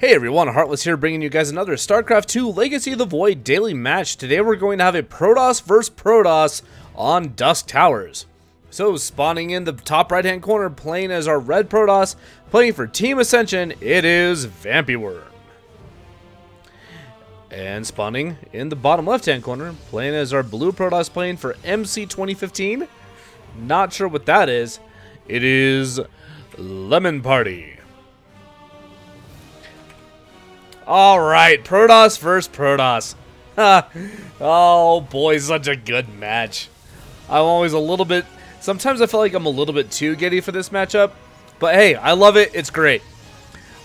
Hey everyone, Heartless here, bringing you guys another StarCraft 2 Legacy of the Void daily match. Today we're going to have a Protoss vs. Protoss on Dusk Towers. So spawning in the top right hand corner, playing as our red Protoss, playing for Team Ascension, it is VampyWorm. And spawning in the bottom left hand corner, playing as our blue Protoss, playing for MC 2015. Not sure what that is. It is Lemonparty. Alright, Protoss vs. Protoss. Oh boy, such a good match. I'm always a little bit... Sometimes I feel like I'm a little bit too giddy for this matchup. But hey, I love it. It's great.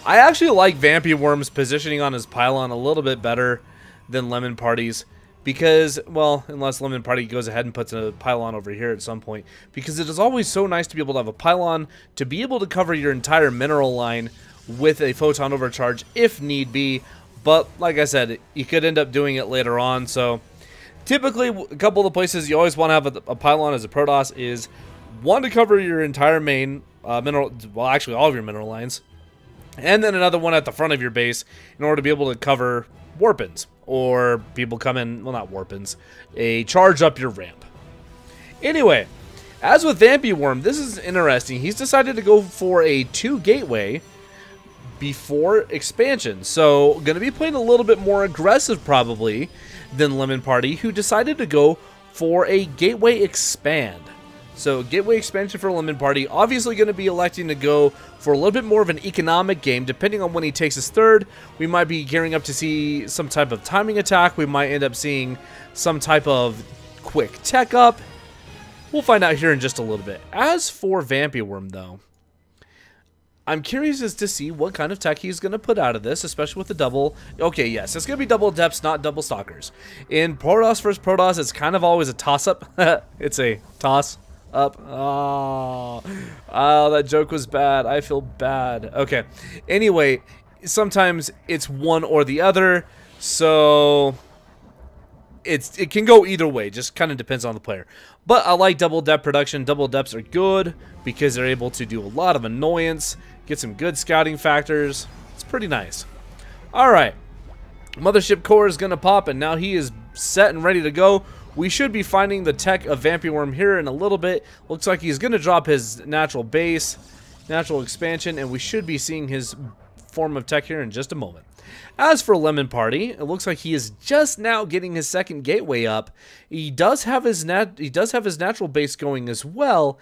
I actually like VampyWorm's positioning on his pylon a little bit better than Lemonparty's. Because, well, unless Lemonparty goes ahead and puts a pylon over here at some point. Because it is always so nice to be able to have a pylon to be able to cover your entire mineral line with a photon overcharge if need be, but like I said, you could end up doing it later on. So typically a couple of the places you always want to have a pylon as a Protoss is one to cover your entire main mineral, well actually all of your mineral lines, and then another one at the front of your base in order to be able to cover warpins or people come in, well not warpins, a charge up your ramp. Anyway, as with VampyWorm, this is interesting. He's decided to go for a 2 gateway before expansion, so going to be playing a little bit more aggressive probably than Lemonparty, who decided to go for a gateway expand. So gateway expansion for Lemonparty, obviously going to be electing to go for a little bit more of an economic game. Depending on when he takes his third, we might be gearing up to see some type of timing attack. We might end up seeing some type of quick tech up. We'll find out here in just a little bit. As for VampyWorm though, I'm curious as to see what kind of tech he's going to put out of this, especially with the double... Okay, yes, it's going to be double depths, not double stalkers. In Protoss vs. Protoss, it's kind of always a toss-up. It's a toss-up. Oh, that joke was bad. I feel bad. Okay, anyway, sometimes it's one or the other, so... It can go either way, just kind of depends on the player. But I like double depth production. Double depths are good because they're able to do a lot of annoyance, get some good scouting factors. It's pretty nice. Alright, Mothership Core is going to pop, and now he is set and ready to go. We should be finding the tech of VampyWorm here in a little bit. Looks like he's going to drop his natural base, natural expansion, and we should be seeing his form of tech here in just a moment. As for Lemonparty, it looks like he is just now getting his second gateway up. He does have his natural base going as well,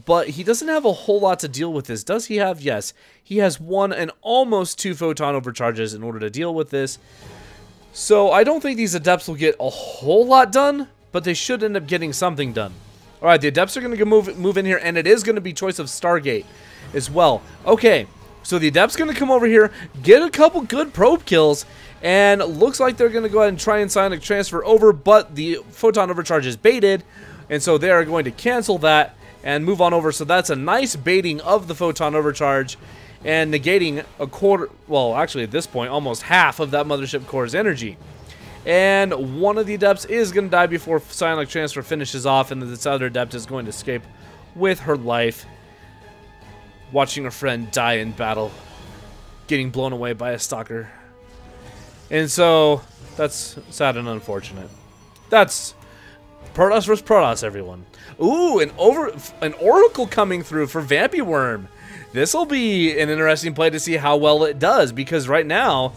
but he doesn't have a whole lot to deal with this. Does he have? Yes. He has 1 and almost 2 photon overcharges in order to deal with this. So I don't think these adepts will get a whole lot done, but they should end up getting something done. Alright, the adepts are going to move in here, and it is going to be choice of Stargate as well. Okay. So the adept's going to come over here, get a couple good probe kills, and looks like they're going to go ahead and try and psionic transfer over, but the photon overcharge is baited, and so they are going to cancel that and move on over. So that's a nice baiting of the photon overcharge and negating a quarter, well actually at this point almost half of that Mothership Core's energy. And one of the adepts is going to die before psionic transfer finishes off, and this other adept is going to escape with her life, watching a friend die in battle, getting blown away by a stalker. And so, that's sad and unfortunate. That's Protoss vs. Protoss, everyone. Ooh, an Oracle coming through for VampyWorm. This will be an interesting play to see how well it does, because right now,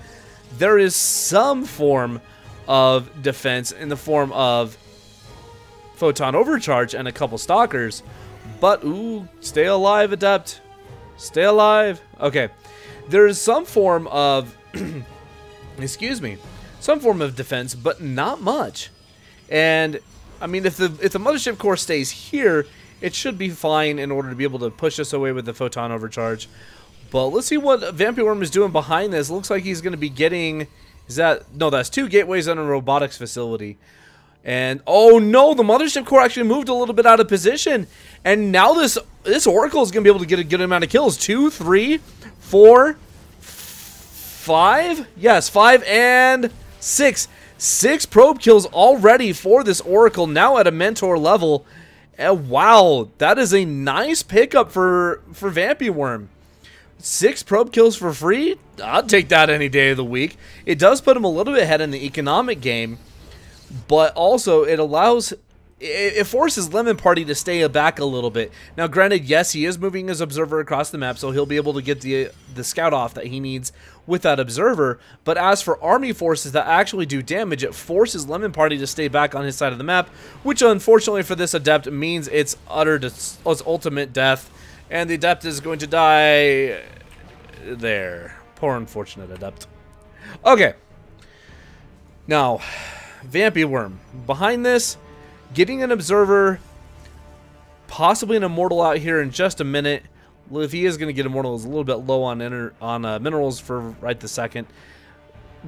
there is some form of defense in the form of photon overcharge and a couple stalkers. But, ooh, stay alive, Adept. Stay alive. Okay. There is some form of excuse me, some form of defense, but not much. And I mean, if the Mothership Core stays here, it should be fine in order to be able to push us away with the photon overcharge. But let's see what VampyWorm is doing behind this. Looks like he's going to be getting, no, that's 2 gateways and a robotics facility. And oh no, the Mothership Core actually moved a little bit out of position, and now this Oracle is going to be able to get a good amount of kills. 2, 3, 4, 5. Yes, 5 and 6. 6 probe kills already for this Oracle, now at a mentor level. And wow, that is a nice pickup for VampyWorm. 6 probe kills for free? I'll take that any day of the week. It does put him a little bit ahead in the economic game, but also it forces Lemonparty to stay back a little bit. Now, granted, yes, he is moving his observer across the map, so he'll be able to get the scout off that he needs with that observer. But as for army forces that actually do damage, it forces Lemonparty to stay back on his side of the map, which unfortunately for this Adept means it's its ultimate death, and the Adept is going to die there. Poor unfortunate Adept. Okay. Now, VampyWorm. Behind this, getting an observer, possibly an immortal out here in just a minute. If he is going to get immortal, is a little bit low on minerals for right this second.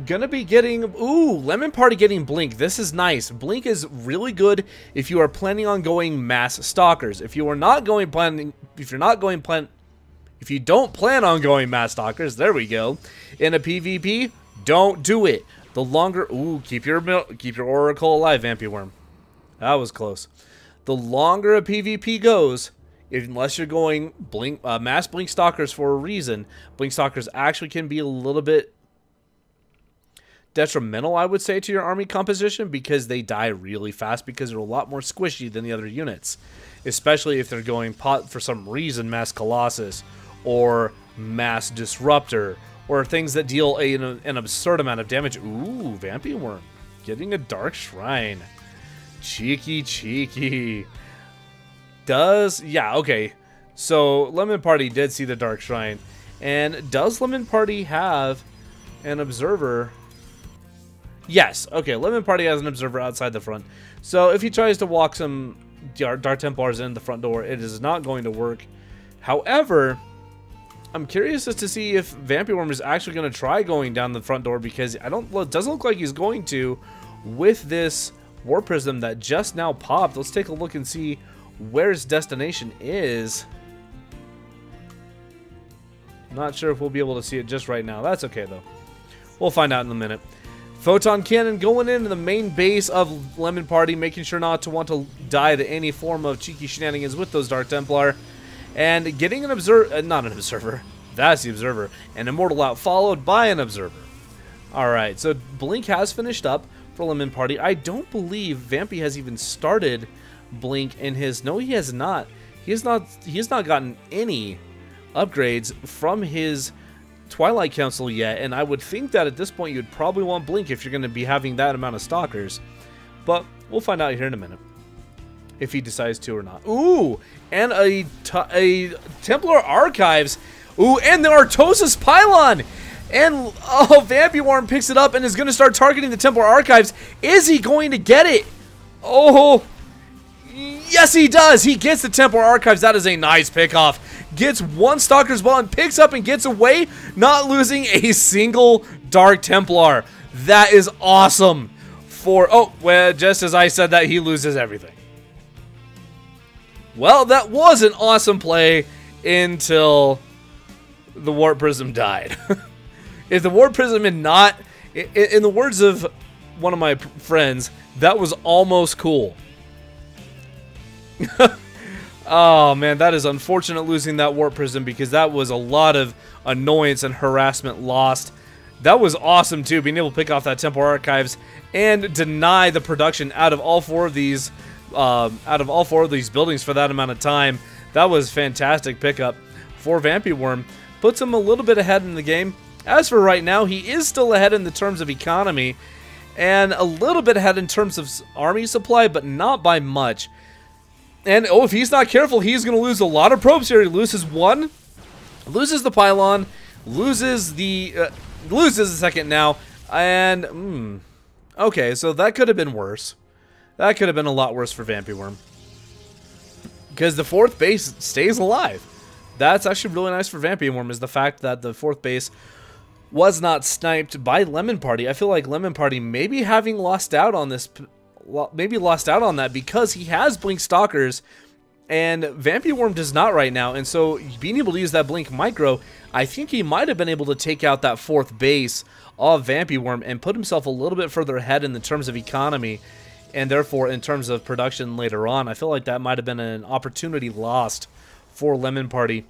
Gonna be getting, ooh, Lemonparty getting Blink. This is nice. Blink is really good if you are planning on going mass stalkers. If you don't plan on going mass stalkers, there we go. In a PvP, don't do it. The longer, ooh, keep your Oracle alive, VampyWorm. That was close. The longer a PvP goes, unless you're going mass Blink Stalkers for a reason, Blink Stalkers actually can be a little bit detrimental, I would say, to your army composition because they die really fast because they're a lot more squishy than the other units. Especially if they're going for some reason Mass Colossus or Mass Disruptor or things that deal an absurd amount of damage. Ooh, VampyWorm getting a Dark Shrine. Cheeky, cheeky. Yeah, okay. So, Lemonparty did see the Dark Shrine. And does Lemonparty have an observer? Yes. Okay, Lemonparty has an observer outside the front. So, if he tries to walk some Dark Templars in the front door, it is not going to work. However, I'm curious as to see if VampyWorm is actually going to try going down the front door because it doesn't look like he's going to with this War Prism that just now popped. Let's take a look and see where his destination is. Not sure if we'll be able to see it just right now. That's okay, though. We'll find out in a minute. Photon Cannon going into the main base of Lemonparty, making sure not to want to die to any form of cheeky shenanigans with those Dark Templar. And getting an observer, not an observer, that's the observer. An immortal out, followed by an observer. Alright, so Blink has finished up for Lemonparty. I don't believe Vampy has even started Blink in his... No, he has not. He has not gotten any upgrades from his Twilight Council yet, and I would think that at this point you'd probably want Blink if you're going to be having that amount of stalkers. But we'll find out here in a minute if he decides to or not. Ooh, and a Templar Archives. Ooh, and the Artosis Pylon. And, oh, VampyWorm picks it up and is going to start targeting the Templar Archives. Is he going to get it? Oh, yes, he does. He gets the Templar Archives. That is a nice pickoff. Gets one Stalker's Ball and picks up and gets away, not losing a single Dark Templar. That is awesome. Oh, well, just as I said that, he loses everything. Well, that was an awesome play until the Warp Prism died. If the Warp Prism had not, in the words of one of my friends, that was almost cool. Oh man, that is unfortunate losing that Warp Prism because that was a lot of annoyance and harassment lost. That was awesome too, being able to pick off that Temple Archives and deny the production out of all four of these buildings for that amount of time. That was fantastic pickup for VampyWorm. Puts him a little bit ahead in the game. As for right now, he is still ahead in the terms of economy and a little bit ahead in terms of army supply, but not by much. And, oh, if he's not careful, he's going to lose a lot of probes here. He loses one, loses the pylon, loses the second now, and, okay, so that could have been worse. That could have been a lot worse for VampyWorm. Because the fourth base stays alive. That's actually really nice for VampyWorm, is the fact that the fourth base was not sniped by Lemonparty. I feel like Lemonparty maybe having lost out on this... maybe lost out on that because he has Blink Stalkers and VampyWorm does not right now, and so being able to use that Blink Micro, I think he might have been able to take out that fourth base of VampyWorm and put himself a little bit further ahead in the terms of economy and therefore in terms of production later on. I feel like that might have been an opportunity lost for Lemonparty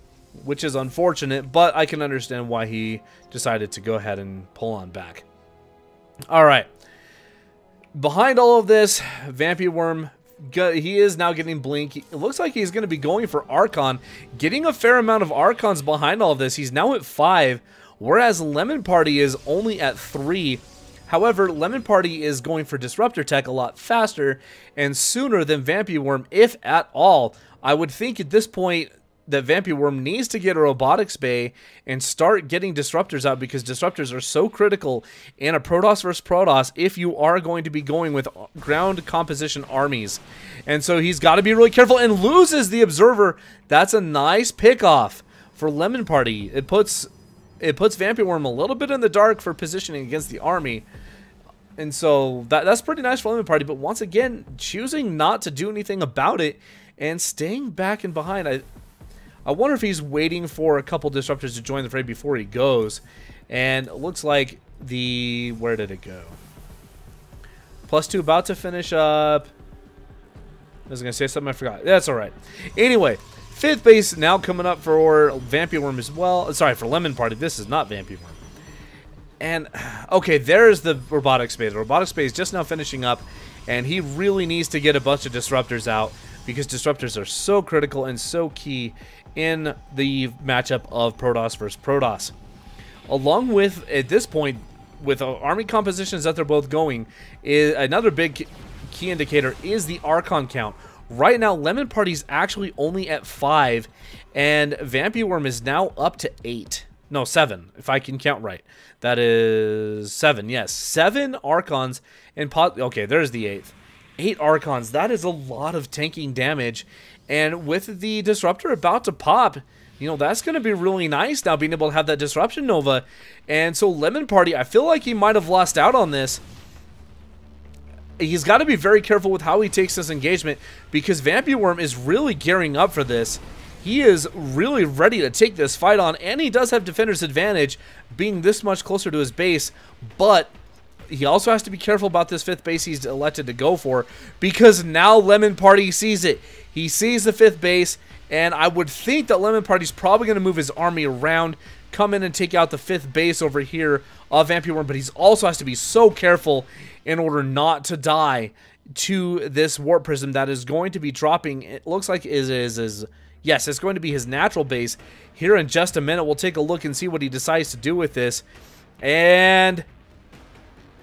which is unfortunate, but I can understand why he decided to go ahead and pull on back. All right. Behind all of this, VampyWorm, he is now getting Blink. It looks like he's going to be going for Archon, getting a fair amount of Archons behind all of this. He's now at 5, whereas Lemonparty is only at 3. However, Lemonparty is going for Disruptor Tech a lot faster and sooner than VampyWorm, if at all. I would think at this point that VampyWorm needs to get a Robotics Bay and start getting Disruptors out, because Disruptors are so critical in a Protoss versus Protoss if you are going to be going with ground composition armies. And so he's got to be really careful, and loses the Observer. That's a nice pickoff for Lemonparty. It puts VampyWorm a little bit in the dark for positioning against the army. And so that's pretty nice for Lemonparty, but once again, choosing not to do anything about it and staying back and behind. I wonder if he's waiting for a couple Disruptors to join the fray before he goes. And it looks like where did it go? +2 about to finish up. I was going to say something I forgot. That's all right. Anyway, 5th base now coming up for VampyWorm as well. Sorry, for Lemonparty. This is not VampyWorm. And, okay, there's the Robotics Bay. The Robotics Bay is just now finishing up, and he really needs to get a bunch of Disruptors out, because Disruptors are so critical and so key in the matchup of Protoss versus Protoss. Along with, at this point, with army compositions that they're both going, is another big key indicator is the Archon count. Right now, Lemonparty's actually only at 5, and VampyWorm is now up to 8. No, 7, if I can count right. That is 7, yes. 7 Archons, and okay, there's the 8th. 8 Archons, that is a lot of tanking damage. And with the Disruptor about to pop, you know, that's going to be really nice now, being able to have that Disruption Nova. And so Lemonparty, I feel like he might have lost out on this. He's got to be very careful with how he takes this engagement, because VampyWorm is really gearing up for this. He is really ready to take this fight on, and he does have Defender's advantage, being this much closer to his base, but he also has to be careful about this 5th base he's elected to go for, because now Lemonparty sees it. He sees the 5th base, and I would think that Lemonparty's probably going to move his army around, come in and take out the 5th base over here of VampyWorm, but he also has to be so careful in order not to die to this Warp Prism that is going to be dropping. It looks like yes, it's going to be his natural base. Here in just a minute, we'll take a look and see what he decides to do with this. And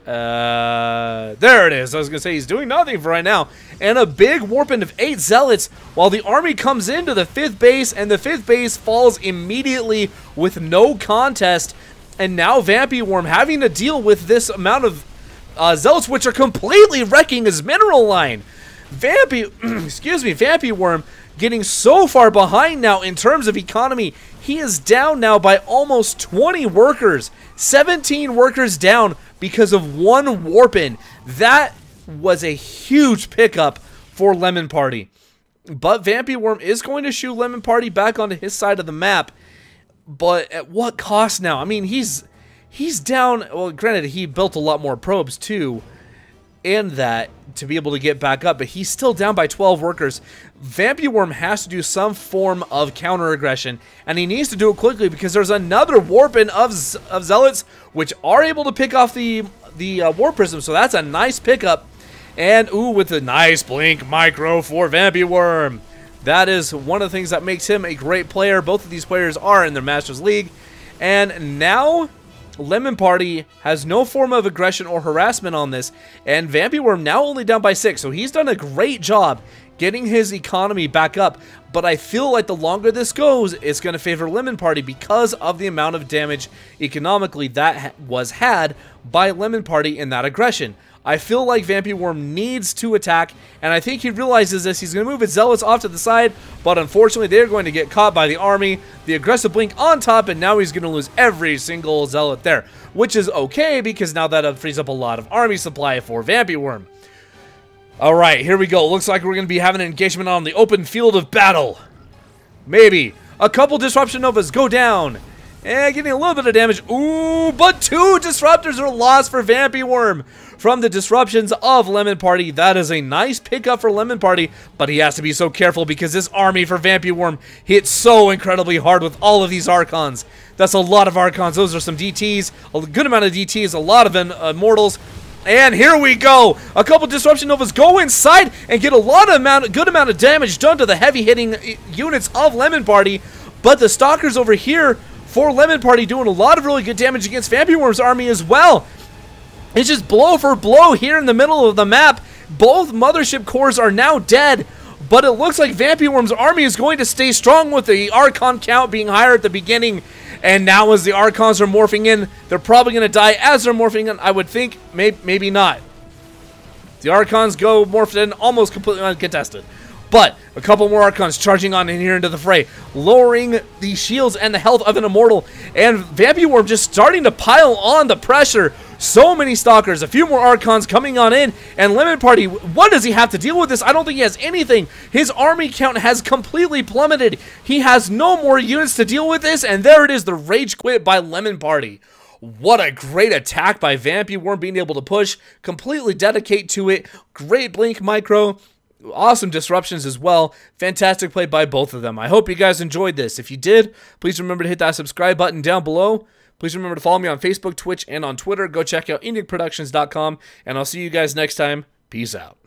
there it is. I was going to say he's doing nothing for right now. And a big warping of 8 Zealots while the army comes into the 5th base, and the 5th base falls immediately with no contest. And now VampyWorm having to deal with this amount of Zealots, which are completely wrecking his mineral line. VampyWorm getting so far behind now in terms of economy. He is down now by almost 20 workers. 17 workers down because of one warp-in. That was a huge pickup for Lemonparty. But VampyWorm is going to shoot Lemonparty back onto his side of the map. But at what cost now? I mean, he's down. Well, granted, he built a lot more probes too, and that to be able to get back up, but he's still down by 12 workers. VampyWorm has to do some form of counter aggression, and he needs to do it quickly, because there's another warp-in of Zealots, which are able to pick off the Warp Prism, so that's a nice pickup. And, ooh, with a nice Blink Micro for VampyWorm. That is one of the things that makes him a great player. Both of these players are in their Masters League. And now Lemonparty has no form of aggression or harassment on this, and VampyWorm now only down by 6, so he's done a great job getting his economy back up. But I feel like the longer this goes, it's going to favor Lemonparty because of the amount of damage economically that was had by Lemonparty in that aggression. I feel like VampyWorm needs to attack, and I think he realizes this. He's going to move his Zealots off to the side, but unfortunately they're going to get caught by the army. The aggressive Blink on top, and now he's going to lose every single Zealot there, which is okay, because now that frees up a lot of army supply for VampyWorm. Alright, here we go. Looks like we're going to be having an engagement on the open field of battle. Maybe. A couple Disruption Novas go down. And getting a little bit of damage. Ooh, but 2 Disruptors are lost for VampyWorm. from the disruptions of Lemonparty. That is a nice pickup for Lemonparty, but he has to be so careful because this army for VampyWorm hits so incredibly hard with all of these Archons. That's a lot of Archons. Those are some DTs, a good amount of DTs, a lot of Immortals. And here we go. A couple Disruption Novas go inside and get a good amount of damage done to the heavy-hitting units of Lemonparty. But the Stalkers over here for Lemonparty doing a lot of really good damage against VampyWorm's army as well. It's just blow for blow here in the middle of the map. Both Mothership cores are now dead, but it looks like VampyWorm's army is going to stay strong with the Archon count being higher at the beginning. And now as the Archons are morphing in, they're probably going to die as they're morphing in. I would think, maybe not. The Archons go morphed in almost completely uncontested. But a couple more Archons charging on in here into the fray, lowering the shields and the health of an Immortal. And VampyWorm just starting to pile on the pressure. So many Stalkers, a few more Archons coming on in, and Lemonparty, what does he have to deal with this? I don't think he has anything. His army count has completely plummeted. He has no more units to deal with this, and there it is, the Rage Quit by Lemonparty. What a great attack by VampyWorm, being able to push, completely dedicate to it. Great Blink Micro. Awesome disruptions as well. Fantastic play by both of them. I hope you guys enjoyed this. If you did, please remember to hit that subscribe button down below. Please remember to follow me on Facebook, Twitch, and on Twitter. Go check out IndianProductions.com, and I'll see you guys next time. Peace out.